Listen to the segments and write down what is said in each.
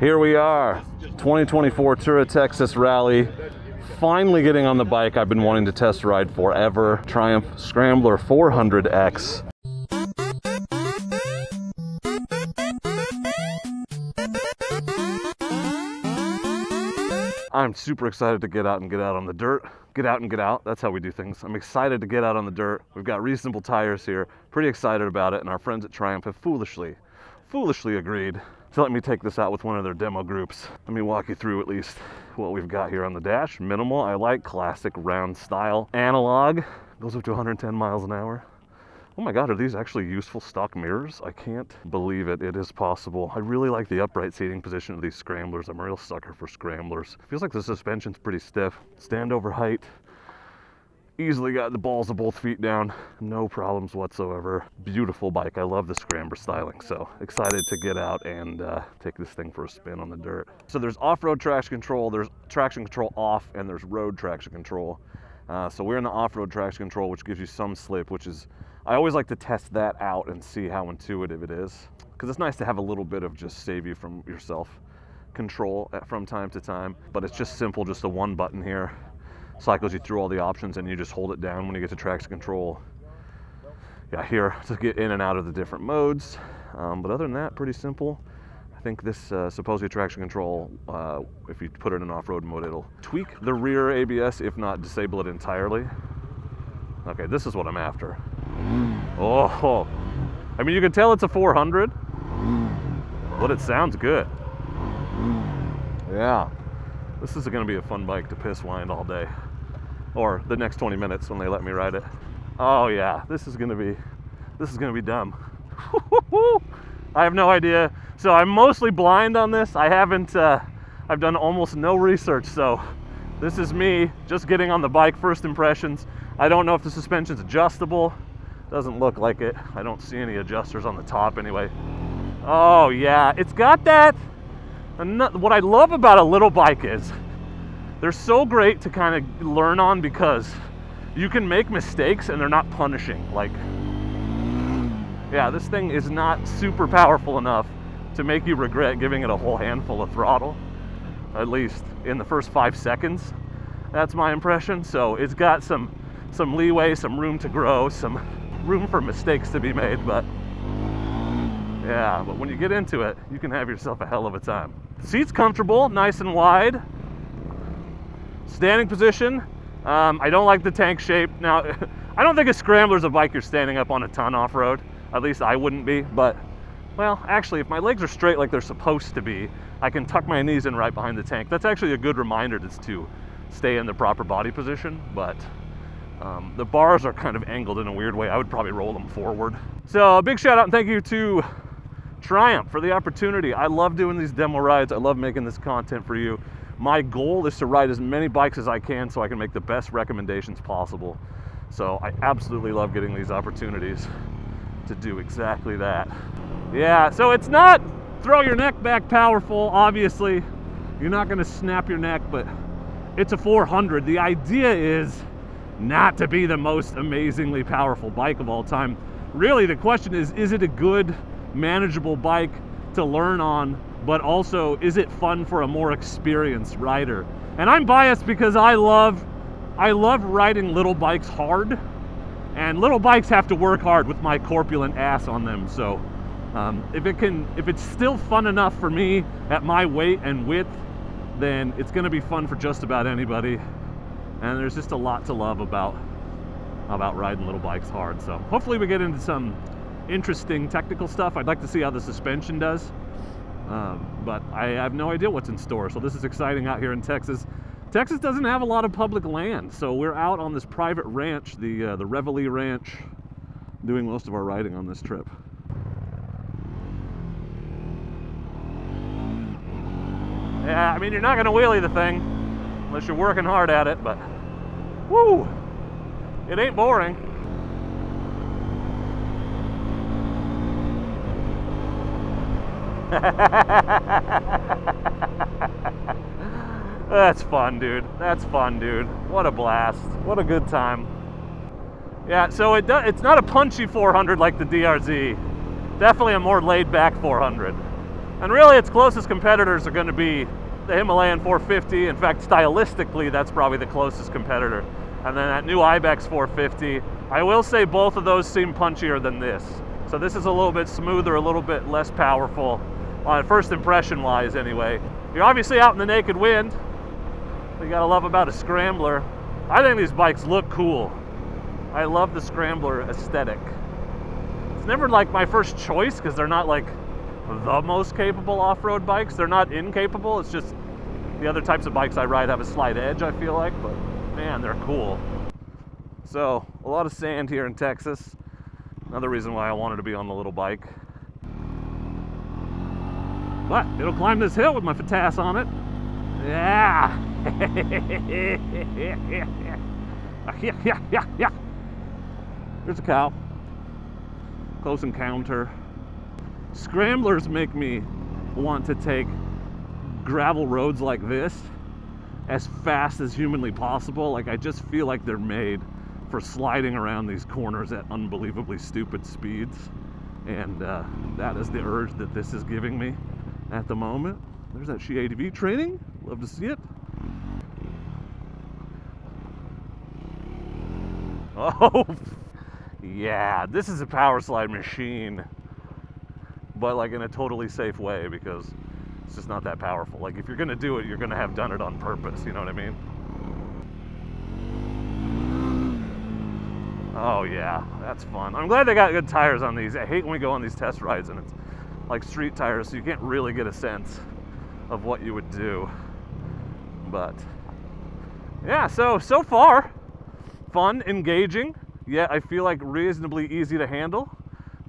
Here we are, 2024 TouraTexas Rally. Finally getting on the bike I've been wanting to test ride forever. Triumph Scrambler 400X. I'm super excited to get out on the dirt. Get out and get out. That's how we do things. I'm excited to get out on the dirt. We've got reasonable tires here. Pretty excited about it. And our friends at Triumph have foolishly agreed to let me take this out with one of their demo groups. Let me walk you through at least what we've got here on the dash. Minimal, I like classic round style. Analog, goes up to 110 miles an hour. Oh my God, are these actually useful stock mirrors? I can't believe it. It is possible. I really like the upright seating position of these Scramblers. I'm a real sucker for Scramblers. Feels like the suspension's pretty stiff. Standover height. Easily got the balls of both feet down. No problems whatsoever. Beautiful bike. I love the Scrambler styling. So excited to get out and take this thing for a spin on the dirt. So there's off-road traction control, there's traction control off, and there's road traction control. So we're in the off-road traction control, which gives you some slip, which is, I always like to test that out and see how intuitive it is. Because it's nice to have a little bit of just save you from yourself control from time to time. But it's just simple, just a one button here. Cycles you through all the options and you just hold it down when you get to traction control. Yeah, here to get in and out of the different modes. But other than that, pretty simple. I think this supposedly traction control, if you put it in off-road mode, it'll tweak the rear ABS, if not disable it entirely. Okay, this is what I'm after. Oh, I mean, you can tell it's a 400, but it sounds good. Yeah, this is gonna be a fun bike to piss wind all day. Or the next 20 minutes when they let me ride it. Oh yeah, this is gonna be dumb. I have no idea. So I'm mostly blind on this. I haven't, I've done almost no research, so this is me just getting on the bike, first impressions. I don't know if the suspension's adjustable. Doesn't look like it. I don't see any adjusters on the top anyway. Oh yeah, it's got that. What I love about a little bike is they're so great to kind of learn on because you can make mistakes and they're not punishing. Like, yeah, this thing is not super powerful enough to make you regret giving it a whole handful of throttle, at least in the first 5 seconds. That's my impression. So it's got some leeway, some room to grow, some room for mistakes to be made, but yeah, but when you get into it, you can have yourself a hell of a time. The seat's comfortable, nice and wide. Standing position, I don't like the tank shape. Now, I don't think a Scrambler's a bike you're standing up on a ton off-road. At least I wouldn't be, but, well, actually, if my legs are straight like they're supposed to be, I can tuck my knees in right behind the tank. That's actually a good reminder to stay in the proper body position, but the bars are kind of angled in a weird way. I would probably roll them forward. So a big shout out and thank you to Triumph for the opportunity. I love doing these demo rides. I love making this content for you. My goal is to ride as many bikes as I can so I can make the best recommendations possible. So I absolutely love getting these opportunities to do exactly that. Yeah, so it's not throw your neck back powerful, obviously. You're not gonna snap your neck, but it's a 400. The idea is not to be the most amazingly powerful bike of all time. Really, the question is it a good, manageable bike to learn on, but also, is it fun for a more experienced rider? And I'm biased because I love riding little bikes hard, and little bikes have to work hard with my corpulent ass on them. So if it's still fun enough for me at my weight and width, then it's gonna be fun for just about anybody. And there's just a lot to love about riding little bikes hard. So hopefully we get into some interesting technical stuff. I'd like to see how the suspension does. But I have no idea what's in store. So this is exciting out here in Texas. Texas doesn't have a lot of public land, so we're out on this private ranch, the Reveille Ranch, doing most of our riding on this trip. Yeah, I mean, you're not gonna wheelie the thing unless you're working hard at it, but woo, it ain't boring. That's fun, dude. That's fun, dude. What a blast. What a good time. Yeah, so it's not a punchy 400 like the DRZ. Definitely a more laid back 400. And really its closest competitors are going to be the Himalayan 450. In fact, stylistically, that's probably the closest competitor. And then that new Ibex 450. I will say both of those seem punchier than this. So this is a little bit smoother, a little bit less powerful, on first impression wise anyway. You're obviously out in the naked wind. You gotta love about a Scrambler. I think these bikes look cool. I love the Scrambler aesthetic. It's never like my first choice because they're not like the most capable off-road bikes. They're not incapable, it's just the other types of bikes I ride have a slight edge, I feel like, but man, they're cool. So, a lot of sand here in Texas. Another reason why I wanted to be on the little bike. But it'll climb this hill with my FTAS on it. Yeah! Yeah. There's a cow. Close encounter. Scramblers make me want to take gravel roads like this as fast as humanly possible. Like, I just feel like they're made for sliding around these corners at unbelievably stupid speeds. And that is the urge that this is giving me at the moment. There's that She ADV training. Love to see it. Oh, yeah, this is a power slide machine, but like in a totally safe way, because it's just not that powerful. Like, if you're gonna do it, you're gonna have done it on purpose, you know what I mean? Oh yeah, that's fun. I'm glad they got good tires on these. I hate when we go on these test rides and it's like street tires, so you can't really get a sense of what you would do. But yeah, so far, fun, engaging, yet I feel like reasonably easy to handle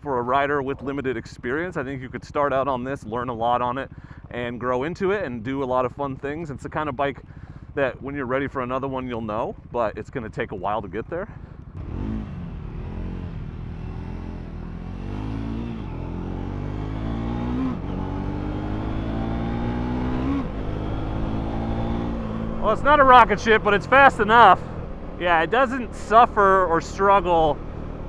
for a rider with limited experience. I think you could start out on this, learn a lot on it, and grow into it and do a lot of fun things. It's the kind of bike that when you're ready for another one, you'll know, but it's gonna take a while to get there. Well, it's not a rocket ship, but it's fast enough. Yeah, it doesn't suffer or struggle.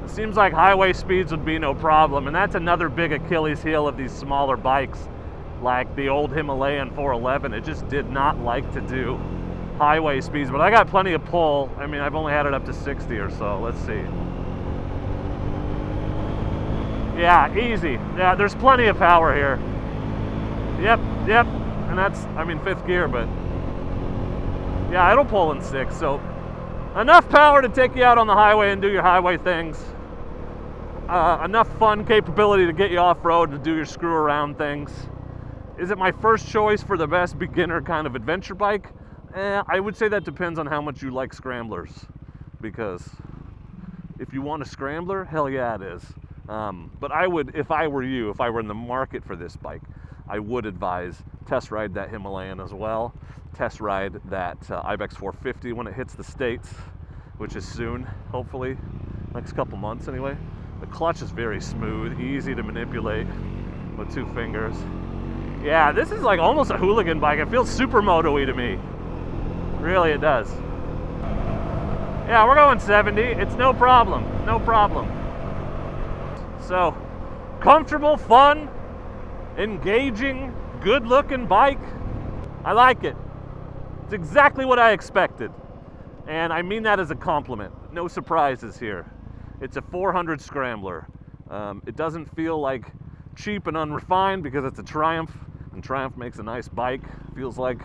It seems like highway speeds would be no problem, and that's another big Achilles heel of these smaller bikes, like the old Himalayan 411. It just did not like to do highway speeds, but I got plenty of pull. I mean, I've only had it up to 60 or so. Let's see. Yeah, easy. Yeah, there's plenty of power here. Yep. And that's, I mean, 5th gear, but yeah, it'll pull in 6, so enough power to take you out on the highway and do your highway things. Enough fun capability to get you off-road and do your screw-around things. Is it my first choice for the best beginner kind of adventure bike? I would say that depends on how much you like Scramblers. Because if you want a Scrambler, hell yeah it is. But I would, if I were you, if I were in the market for this bike, I would advise test ride that Himalayan as well. Test ride that Ibex 450 when it hits the States, which is soon, hopefully, next couple months anyway. The clutch is very smooth, easy to manipulate with 2 fingers. Yeah, this is like almost a hooligan bike. It feels supermoto-y to me. Really, it does. Yeah, we're going 70. It's no problem, no problem. So, comfortable, fun, engaging, good-looking bike. I like it. It's exactly what I expected. And I mean that as a compliment. No surprises here. It's a 400 Scrambler. It doesn't feel like cheap and unrefined because it's a Triumph, and Triumph makes a nice bike. Feels like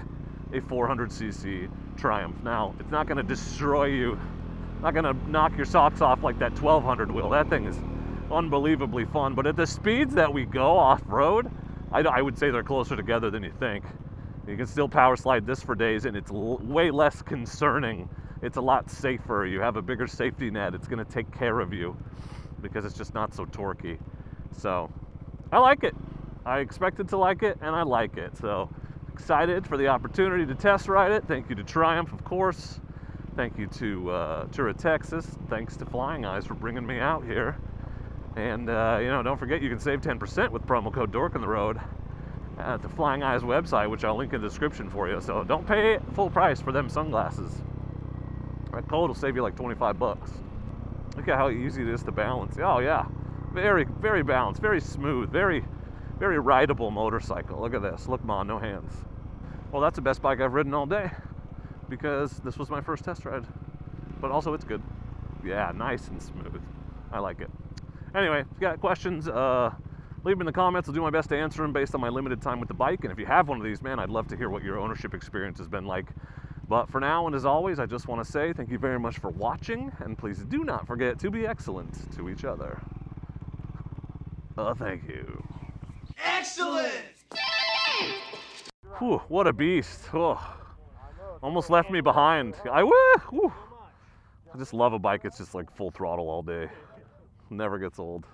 a 400cc Triumph. Now, it's not gonna destroy you, not gonna knock your socks off like that 1200 will. That thing is unbelievably fun, but at the speeds that we go off-road, I would say they're closer together than you think. You can still power slide this for days, and it's way less concerning. It's a lot safer. You have a bigger safety net. It's gonna take care of you because it's just not so torquey. So, I like it. I expected to like it, and I like it. So, excited for the opportunity to test ride it. Thank you to Triumph, of course. Thank you to TouraTexas. Thanks to Flying Eyes for bringing me out here. And, you know, don't forget you can save 10% with promo code Dork on the road at the Flying Eyes website, which I'll link in the description for you. So don't pay full price for them sunglasses. That code will save you like 25 bucks. Look at how easy it is to balance. Oh yeah, very, very balanced, very smooth, very very rideable motorcycle. Look at this. Look, Ma, no hands. Well, that's the best bike I've ridden all day because this was my first test ride. But also it's good. Yeah, nice and smooth. I like it. Anyway, if you got questions, leave them in the comments. I'll do my best to answer them based on my limited time with the bike. And if you have one of these, man, I'd love to hear what your ownership experience has been like. But for now, and as always, I just want to say thank you very much for watching. And please do not forget to be excellent to each other. Thank you. Excellent! Whew, what a beast. Oh, almost left me behind. I just love a bike. It's just like full throttle all day. Never gets old.